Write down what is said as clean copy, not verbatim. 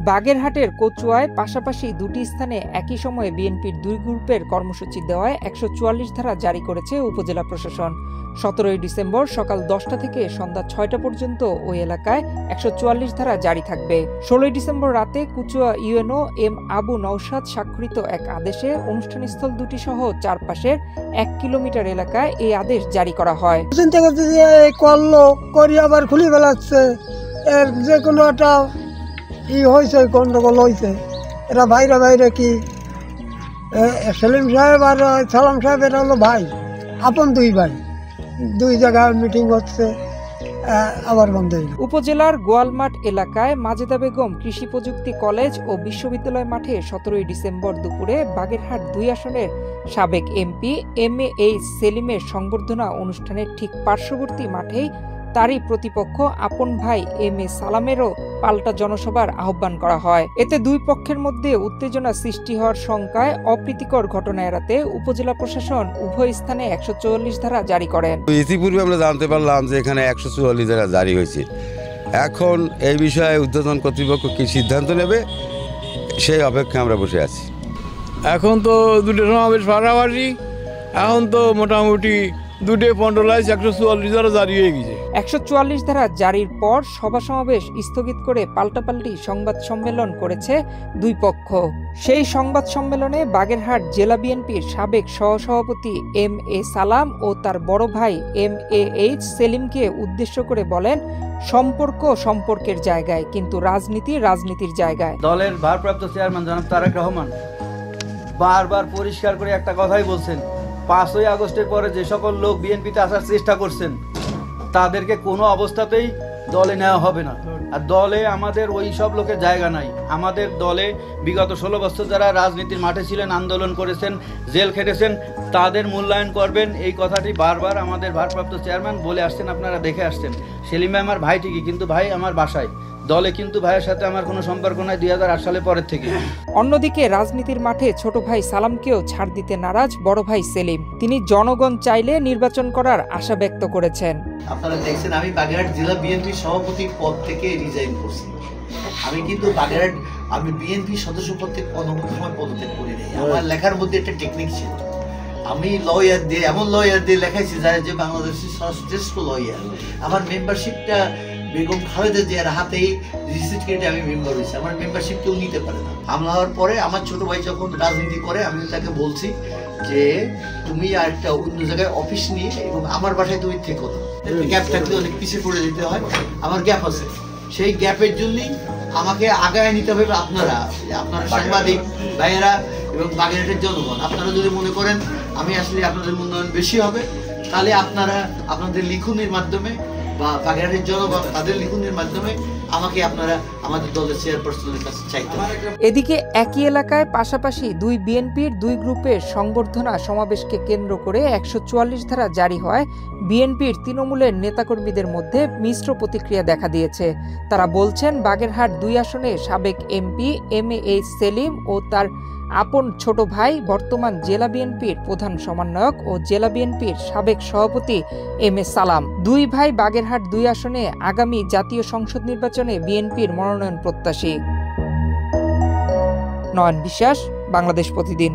বাগেরহাটের কচুয়ায় পাশাপাশি দুটি স্থানে একই সময়ে বিএনপির দুই গ্রুপের কর্মসূচি দেওয়ায় ১৪৪ ধারা জারি করেছে উপজেলা প্রশাসন। ১৭ ডিসেম্বর সকাল ১০টা থেকে সন্ধ্যা ৬টা পর্যন্ত ওই এলাকায় ১৪৪ ধারা জারি থাকবে। ১৬ ডিসেম্বর রাতে কুচুয়া ইউএনও এম আবু নওশাদ স্বাক্ষরিত এক আদেশে অনুষ্ঠানস্থল দুটি সহ চারপাশের ১ কিলোমিটার এলাকায় এই আদেশ জারি করা হয়। চিন্তা করতে যে করলো করি আবার খুলে ফেলাচ্ছে, এর যে কোনো একটা হয়েছে, গন্ডগোল হয়েছে। এরা বাইরে বাইরে কি সেলিম সাহেব আর সালাম সাহেব এরা হলো ভাই, আপন দুই ভাই, দুই জায়গায় মিটিং হচ্ছে, আবার বন্ধ হয়ে গেল। উপজেলার গোয়ালমাঠ এলাকায় মাজেদা বেগম কৃষি প্রযুক্তি কলেজ ও বিশ্ববিদ্যালয় মাঠে ১৭ ডিসেম্বর দুপুরে বাগেরহাট ২ আসনের সাবেক এমপি এম.এ.এইচ সেলিমের সংবর্ধনা অনুষ্ঠানের ঠিক পার্শ্ববর্তী মাঠেই তারই প্রতিপক্ষ আপন ভাই এম.এ. সালামেরও পাল্টা জনসভার আহ্বান করা হয়। এতে দুই পক্ষের মধ্যে উত্তেজনা সৃষ্টি হওয়ার শঙ্কায় অপ্রীতিকর ঘটনা এড়াতে উপজেলা প্রশাসন উভয় স্থানে ১৪৪ ধারা জারি করেন। ইতিপূর্বে আমরা জানতে পারলাম যে এখানে ১৪৪ ধারা জারি হয়েছে। এখন এই বিষয়ে ঊর্ধ্বতন কর্তৃপক্ষ কি সিদ্ধান্ত নেবে সেই অপেক্ষা আমরা বসে আছি। এখন তো দুটো সমাবেশ পাশাপাশি, এখন তো মোটামুটি ১৪৪ ধারা জারি হয়ে গেছে। ১৪৪ ধারা জারির পর সভা সমাবেশ স্থগিত করে পাল্টাপাল্টি সংবাদ সম্মেলন করেছে দুই পক্ষ। সেই সংবাদ সম্মেলনে বাগেরহাট জেলা বিএনপির সাবেক সহসভাপতি এম.এ. সালাম ও তার বড় ভাই এম.এ.এইচ সেলিমকে উদ্দেশ্য করে বলেন, সম্পর্ক সম্পর্কের জায়গায়, কিন্তু রাজনীতি রাজনীতির জায়গায়। দলের ভারপ্রাপ্ত চেয়ারম্যান জনাব তারেক রহমান বারবার পরিষ্কার করে একটা কথাই বলছেন, ৫ই আগস্টের পরে যে সকল লোক বিএনপিতে আসার চেষ্টা করছেন তাদেরকে কোনো অবস্থাতেই দলে নেওয়া হবে না। আর দলে আমাদের ওই সব লোকের জায়গা নাই। আমাদের দলে বিগত ১৬ বছর যারা রাজনীতির মাঠে ছিলেন, আন্দোলন করেছেন, জেল খেটেছেন, তাদের মূল্যায়ন করবেন, এই কথাটি বারবার আমাদের ভারপ্রাপ্ত চেয়ারম্যান বলে আসছেন, আপনারা দেখে আসছেন। সেলিম ভাই আমার ভাই ঠিকই, কিন্তু ভাই আমার বাসায়, দলে কিন্তু ভাইয়ের সাথে আমার কোনো সম্পর্ক নাই ২০০৮ সালের পরের থেকে। অন্যদিকে রাজনীতির মাঠে ছোট ভাই সালামকেও ছাড় দিতে নারাজ বড় ভাই সেলিম। তিনি জনগণ চাইলে নির্বাচন করার আশা ব্যক্ত করেছেন। আপনারা দেখছেন আমি বাগেরহাট জেলা বিএনপি সভাপতি পদ থেকে রিজাইন করছি। আমি কিন্তু আমি বিএনপি সদস্য পদ থেকে কোনো সময় পদত্যাগ করি নাই। আমার লেখার মধ্যে একটা টেকনিক ছিল, আমি লয়ার দিয়ে এমন লয়ার দিয়ে লেখাইছি যারা যে বাংলাদেশের সর্বশ্রেষ্ঠ লয়ার। আমার মেম্বারশিপটা বেগম খালেদা জিয়ার হাতেই রিসিট কেটে আমি মেম্বার হয়েছি। আমার মেম্বারশিপ কেউ নিতে পারে না। হামলা হওয়ার পরে আমার ছোট ভাই যখন রাজনীতি করে, আমি তাকে বলছি যে তুমি আর একটা অন্য জায়গায় অফিস নিয়ে এবং আমার বাসায় তুমি থেকো না, গ্যাপ থাকলে অনেক পিছিয়ে পড়ে যেতে হয়, আমার গ্যাপ আছে। সেই গ্যাপের জন্যই আমাকে আগায় নিতে হবে। আপনারা সাংবাদিক ভাইয়েরা এবং বাগেরহাটের জনগণ, আপনারা যদি মনে করেন আমি আসলে আপনাদের মূল্যায়ন বেশি হবে, তাহলে আপনারা আপনাদের লিখনের মাধ্যমে বা বাগেরহাটের জনগণ তাদের লিখনের মাধ্যমে আমাকে আপনারা আমাদের দলের চেয়ারপারসনের কাছে চাইতে হবে। এদিকে একই এলাকায় পাশাপাশি দুই বিএনপির দুই গ্রুপের সংবর্ধনা সমাবেশকে কেন্দ্র করে ১৪৪ ধারা জারি হয় বিএনপির তৃণমূলের নেতাকর্মীদের মধ্যে মিশ্র প্রতিক্রিয়া দেখা দিয়েছে। তারা বলছেন, বাগেরহাট ২ আসনে সাবেক এমপি এম.এ.এইচ সেলিম ও তার আপন ছোট ভাই বর্তমান জেলা বিএনপির প্রধান সমন্বয়ক ও জেলা বিএনপির সাবেক সভাপতি এম.এ. সালাম। দুই ভাই বাগেরহাট ২ আসনে আগামী জাতীয় সংসদ নির্বাচনে বিএনপির মনোনয়ন প্রত্যাশী। নয়ন বিশ্বাস, বাংলাদেশ প্রতিদিন।